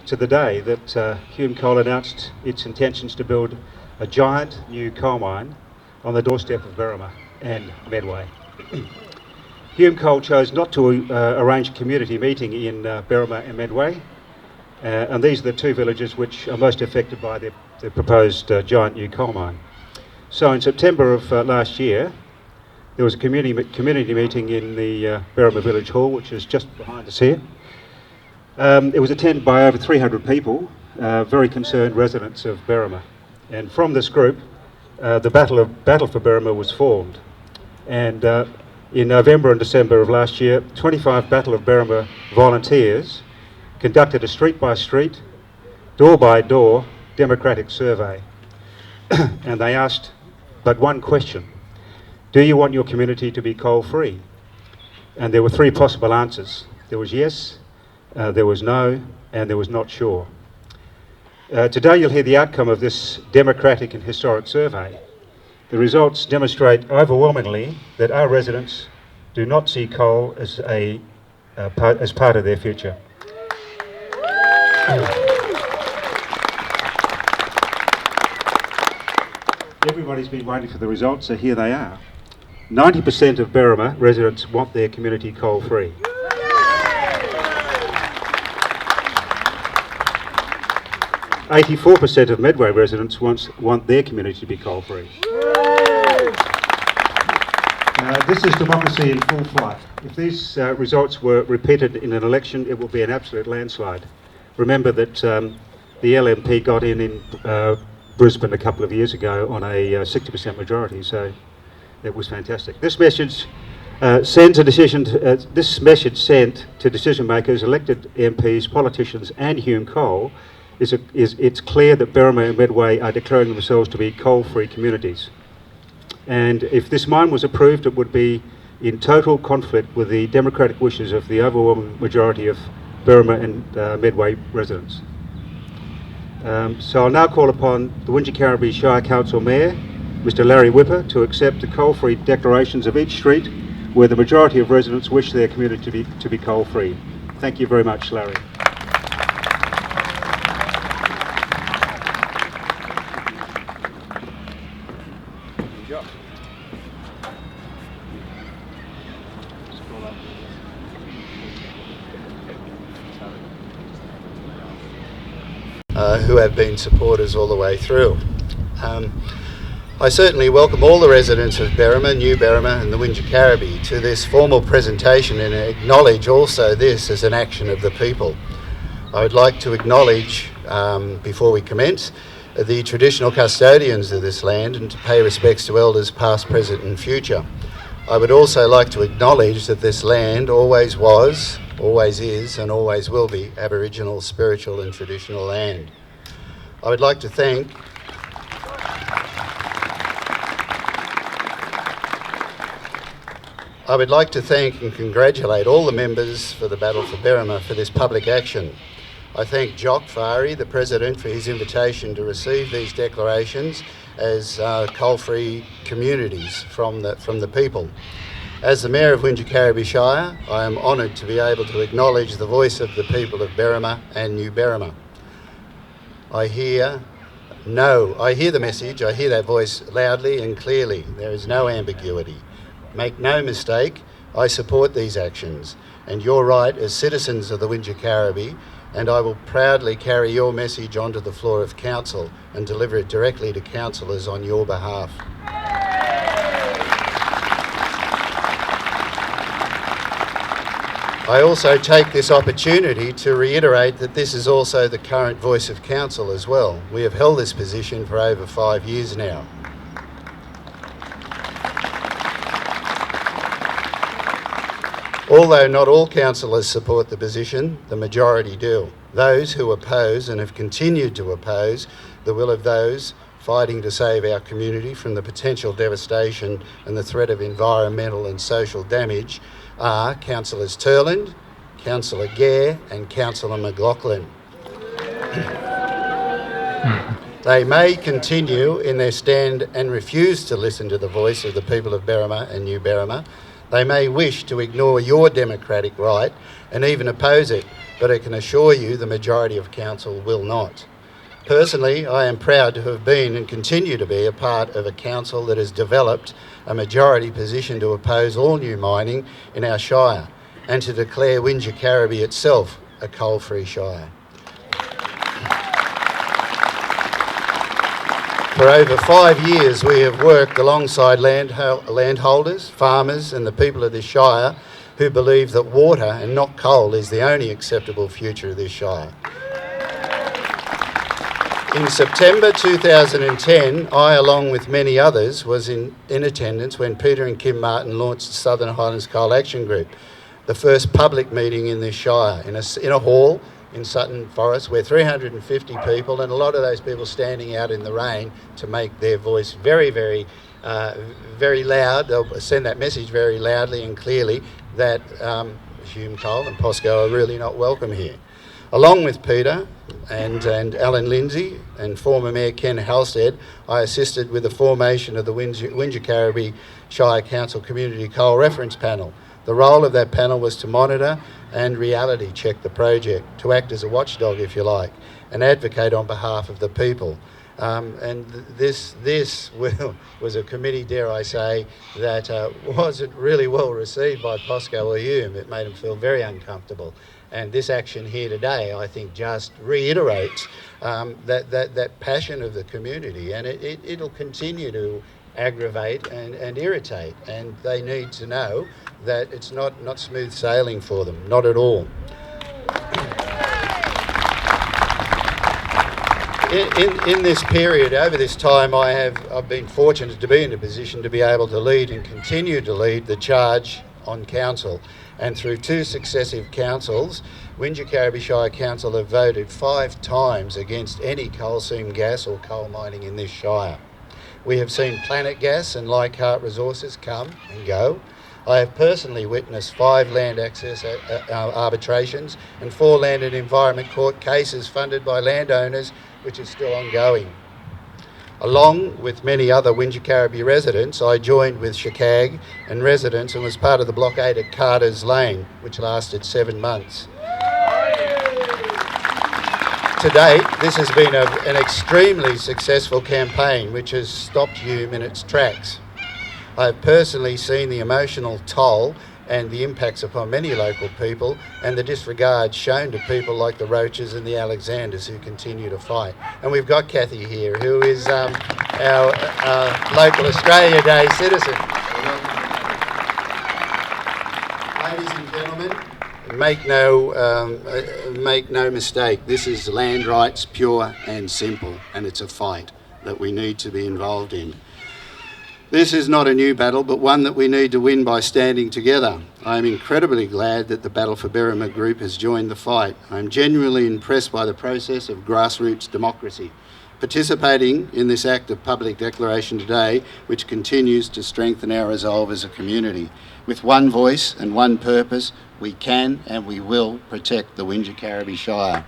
to the day that Hume Coal announced its intentions to build a giant new coal mine on the doorstep of Berrima and Medway. Hume Coal chose not to arrange a community meeting in Berrima and Medway, and these are the two villages which are most affected by the proposed giant new coal mine. So in September of last year, there was a community meeting in the Berrima Village Hall, which is just behind us here. It was attended by over 300 people, very concerned residents of Berrima. And from this group, the Battle for Berrima was formed. And in November and December of last year, 25 Battle of Berrima volunteers conducted a street-by-street, door-by-door democratic survey. And they asked but one question: do you want your community to be coal-free? And there were three possible answers. There was yes, there was no, and there was not sure. Today you'll hear the outcome of this democratic and historic survey. The results demonstrate overwhelmingly that our residents do not see coal as part of their future. Everybody's been waiting for the results, so here they are. 90% of Berrima residents want their community coal-free. 84% of Medway residents want their community to be coal-free. This is democracy in full flight. If these results were repeated in an election, it will be an absolute landslide. Remember that the LNP got in Brisbane a couple of years ago on a 60% majority, so it was fantastic. This message sent to decision makers, elected MPs, politicians, and Hume Coal. It's clear that Berrima and Medway are declaring themselves to be coal-free communities. And if this mine was approved, it would be in total conflict with the democratic wishes of the overwhelming majority of Berrima and Medway residents. So I'll now call upon the Wingecarribee Shire Council Mayor, Mr. Larry Whipper, to accept the coal-free declarations of each street where the majority of residents wish their community to be coal-free. Thank you very much, Larry. Who have been supporters all the way through. I certainly welcome all the residents of Berrima, New Berrima and the Wingecarribee to this formal presentation and acknowledge also this as an action of the people. I would like to acknowledge, before we commence, the traditional custodians of this land and to pay respects to elders past, present and future. I would also like to acknowledge that this land always was, always is and always will be Aboriginal, spiritual and traditional land. I would like to thank and congratulate all the members for the Battle for Berrima for this public action. I thank Jock Fari, the President, for his invitation to receive these declarations as coal-free communities from the people. As the Mayor of Wingecarribee Shire, I am honoured to be able to acknowledge the voice of the people of Berrima and New Berrima. I hear the message, I hear that voice loudly and clearly. There is no ambiguity. Make no mistake, I support these actions and you're right as citizens of the Wingecarribee, and I will proudly carry your message onto the floor of Council and deliver it directly to councillors on your behalf. I also take this opportunity to reiterate that this is also the current voice of Council as well. We have held this position for over 5 years now. Although not all councillors support the position, the majority do. Those who oppose and have continued to oppose the will of those fighting to save our community from the potential devastation and the threat of environmental and social damage are Councillors Turland, Councillor Gare and Councillor McLaughlin. They may continue in their stand and refuse to listen to the voice of the people of Berrima and New Berrima. They may wish to ignore your democratic right and even oppose it, but I can assure you the majority of council will not. Personally, I am proud to have been and continue to be a part of a council that has developed a majority position to oppose all new mining in our shire and to declare Wingecarribee itself a coal-free shire. For over 5 years, we have worked alongside landholders, farmers and the people of this shire who believe that water and not coal is the only acceptable future of this shire. In September 2010, I, along with many others, was in attendance when Peter and Kim Martin launched the Southern Highlands Coal Action Group, the first public meeting in this shire, in a hall in Sutton Forest, where 350 people, and a lot of those people standing out in the rain to make their voice very, very, very loud. They'll send that message very loudly and clearly that Hume Coal and POSCO are really not welcome here. Along with Peter and Alan Lindsay and former Mayor Ken Halstead, I assisted with the formation of the Wingecarribee Shire Council Community Coal Reference Panel. The role of that panel was to monitor and reality check the project, to act as a watchdog, if you like, and advocate on behalf of the people. And this was a committee, dare I say, that wasn't really well received by POSCO or Hume. It made them feel very uncomfortable. And this action here today, I think, just reiterates that passion of the community, and it'll continue to aggravate and irritate, and they need to know that it's not smooth sailing for them, not at all. In this period, over this time, I've been fortunate to be in a position to be able to lead and continue to lead the charge on council. And through 2 successive councils, Wingecarribee Shire Council have voted 5 times against any coal seam gas or coal mining in this shire. We have seen Planet Gas and Leichhardt Resources come and go. I have personally witnessed 5 land access arbitrations and 4 land and environment court cases funded by landowners, which is still ongoing. Along with many other Wingecarribee residents, I joined with Shicag and residents and was part of the blockade at Carter's Lane, which lasted 7 months. To date, this has been an extremely successful campaign which has stopped Hume in its tracks. I have personally seen the emotional toll and the impacts upon many local people and the disregard shown to people like the Roaches and the Alexanders who continue to fight. And we've got Kathy here, who is our local Australia Day citizen. Ladies and gentlemen, make no mistake, this is land rights, pure and simple, and it's a fight that we need to be involved in. This is not a new battle, but one that we need to win by standing together. I am incredibly glad that the Battle for Berrima group has joined the fight. I am genuinely impressed by the process of grassroots democracy. Participating in this act of public declaration today, which continues to strengthen our resolve as a community. With one voice and one purpose, we can and we will protect the Wingecarribee Shire.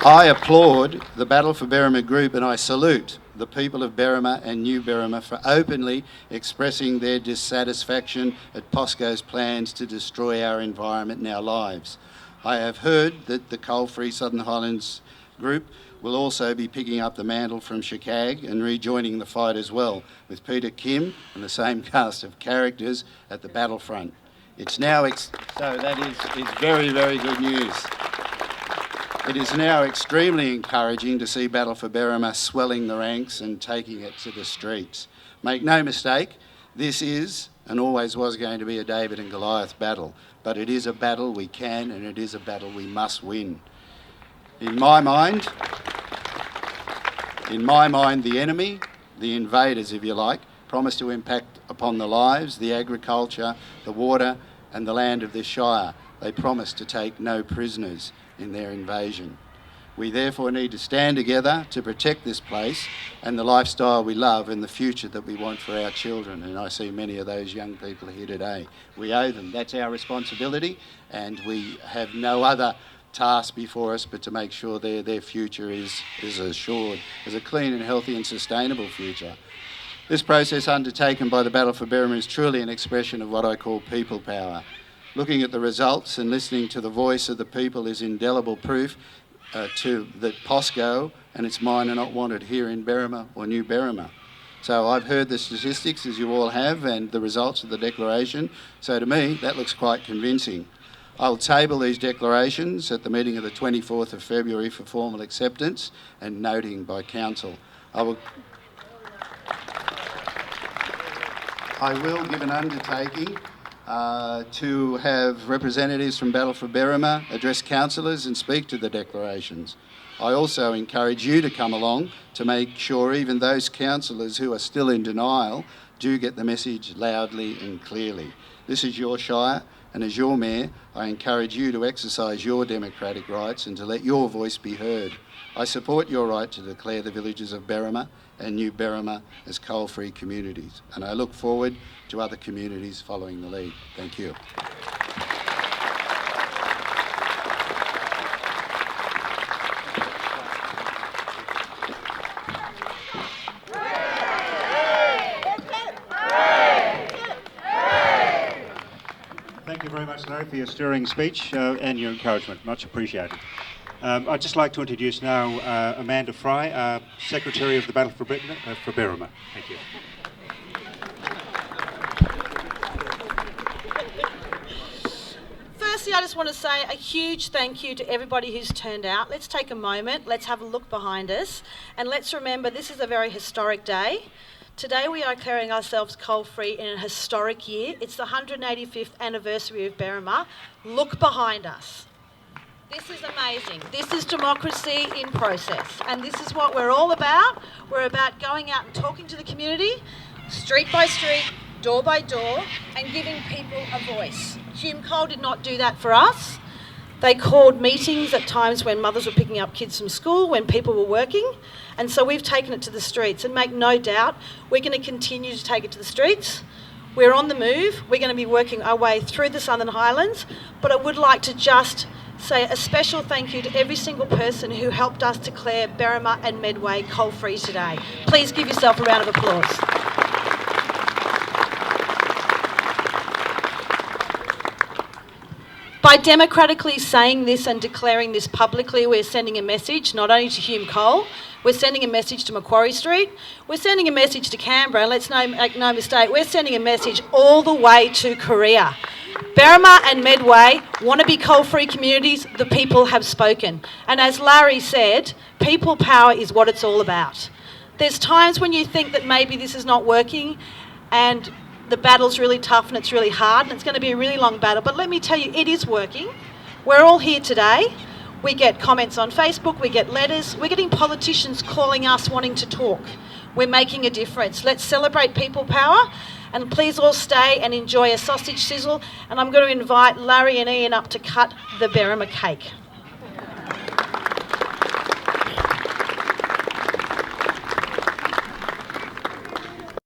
I applaud the Battle for Berrima group, and I salute the people of Berrima and New Berrima for openly expressing their dissatisfaction at POSCO's plans to destroy our environment and our lives. I have heard that the Coal-Free Southern Highlands group will also be picking up the mantle from Shicag and rejoining the fight as well, with Peter Kim and the same cast of characters at the battlefront. It's now so that is very, very good news. It is now extremely encouraging to see Battle for Berrima swelling the ranks and taking it to the streets. Make no mistake, this is and always was going to be a David and Goliath battle, but it is a battle we can and it is a battle we must win. In my mind, the enemy, the invaders if you like, promise to impact upon the lives, the agriculture, the water and the land of this shire. They promise to take no prisoners in their invasion. We therefore need to stand together to protect this place and the lifestyle we love and the future that we want for our children. And I see many of those young people here today. We owe them. That's our responsibility, and we have no other task before us but to make sure their future is assured as a clean and healthy and sustainable future. This process undertaken by the Battle for Berrima is truly an expression of what I call people power. Looking at the results and listening to the voice of the people is indelible proof that POSCO and its mine are not wanted here in Berrima or New Berrima. So I've heard the statistics, as you all have, and the results of the declaration. So to me, that looks quite convincing. I'll table these declarations at the meeting of the 24th of February for formal acceptance and noting by Council. I will give an undertaking to have representatives from Battle for Berrima address councillors and speak to the declarations. I also encourage you to come along to make sure even those councillors who are still in denial do get the message loudly and clearly. This is your shire, and as your mayor, I encourage you to exercise your democratic rights and to let your voice be heard. I support your right to declare the villages of Berrima and New Berrima as coal-free communities, and I look forward to other communities following the lead. Thank you. Thank you very much, Larry, for your stirring speech and your encouragement. Much appreciated. I'd just like to introduce now Amanda Fry, Secretary of the Battle for Berrima. Thank you. Firstly, I just want to say a huge thank you to everybody who's turned out. Let's take a moment, let's have a look behind us, and let's remember this is a very historic day. Today we are declaring ourselves coal-free in a historic year. It's the 185th anniversary of Berrima. Look behind us. This is amazing. This is democracy in process, and this is what we're all about. We're about going out and talking to the community, street by street, door by door, and giving people a voice. Hume Coal did not do that for us. They called meetings at times when mothers were picking up kids from school, when people were working, and so we've taken it to the streets, and make no doubt, we're going to continue to take it to the streets. We're on the move. We're going to be working our way through the Southern Highlands, but I would like to just say a special thank you to every single person who helped us declare Berrima and Medway coal-free today. Please give yourself a round of applause. By democratically saying this and declaring this publicly, we're sending a message not only to Hume Coal, we're sending a message to Macquarie Street, we're sending a message to Canberra, and let's make no mistake, we're sending a message all the way to Korea. Berrima and Medway want to be coal-free communities. The people have spoken. And as Larry said, people power is what it's all about. There's times when you think that maybe this is not working and the battle's really tough and it's really hard and it's going to be a really long battle. But let me tell you, it is working. We're all here today. We get comments on Facebook, we get letters. We're getting politicians calling us wanting to talk. We're making a difference. Let's celebrate people power. And please all stay and enjoy a sausage sizzle. And I'm going to invite Larry and Ian up to cut the Berrima cake.